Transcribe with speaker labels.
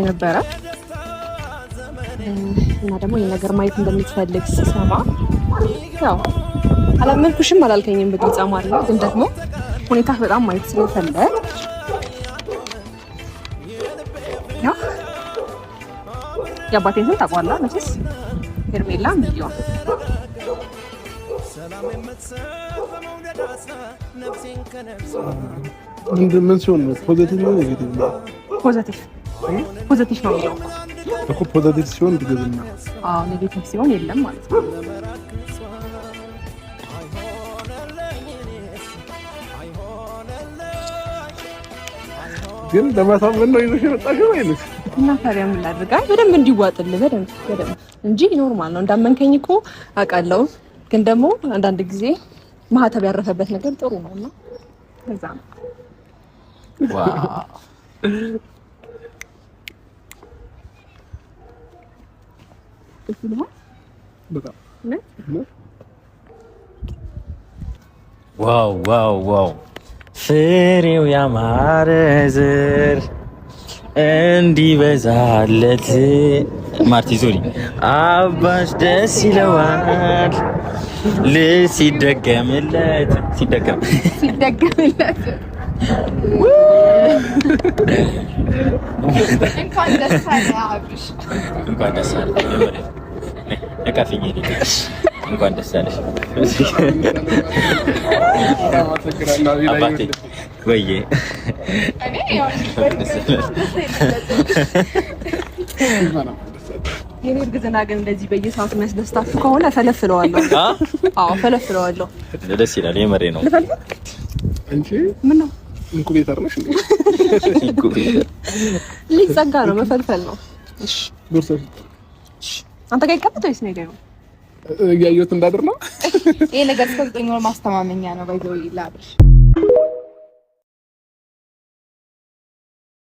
Speaker 1: ነበረ እና ደግሞ የነገር ማየት እንደምትፈልግ ስሰማ ያው አላመንኩሽም አላልከኝም በግልጽ አማርኛ ግን ደግሞ ሁኔታ በጣም ማየት ስለፈለግ ያው የአባቴን ስም ታውቀዋለህ መቼስ ሄርሜላ ሚሊዮን
Speaker 2: ምን ሲሆን ነው ፖዚቲቭ ነው ኔጌቲቭ ነው?
Speaker 1: ፖዚቲቭ ነው የሚለው
Speaker 2: እኮ ፖዚቲቭ ሲሆን ድግዝና
Speaker 1: ኔጌቲቭ ሲሆን የለም ማለት ነው።
Speaker 2: ግን ለማሳመን ነው ይዘሽ የመጣሽው ወይስ?
Speaker 1: እና ታዲያ ምን ላድርግ? በደንብ እንዲዋጥልህ በደንብ እንጂ ኖርማል ነው። እንዳመንከኝ እኮ አውቃለሁ። ግን ደግሞ አንዳንድ ጊዜ ማህተብ ያረፈበት ነገር ጥሩ ነውና ለዛ ነው።
Speaker 3: ዋው ዋው ዋው ፍሬው ያማረ ዘር እንዲበዛለት ማርቲ ዞሪ አባሽ ደስ ይለዋል ሲደገምለት እንኳን ደስ አለህ አብሽ እንኳን ደስ አለህ ነካፊኝ እንኳን ደስ አለሽ አባቴ ወይዬ እኔ ያው የኔ እርግዝና ግን እንደዚህ በየሰዓቱ የሚያስደስታችሁ ከሆነ ፈለፍለዋለሁ። ፈለፍለዋለሁ። ደስ ይላል። የመሬ ነው
Speaker 2: እንጂ
Speaker 1: ምን ነው
Speaker 2: ኢንኩቤተር ነሽ እንዴ?
Speaker 3: ኢንኩቤተር
Speaker 1: ሊጸጋ ነው መፈልፈል ነው። እሺ
Speaker 2: ዶርሰሽ
Speaker 1: አንተ ጋር ይቀመጥ ወይስ ነው ይገኛል?
Speaker 2: ያየሁት እንዳድር ነው።
Speaker 1: ይሄ ነገር እስከ 9 ወር ማስተማመኛ ነው ባይዘው ይላል።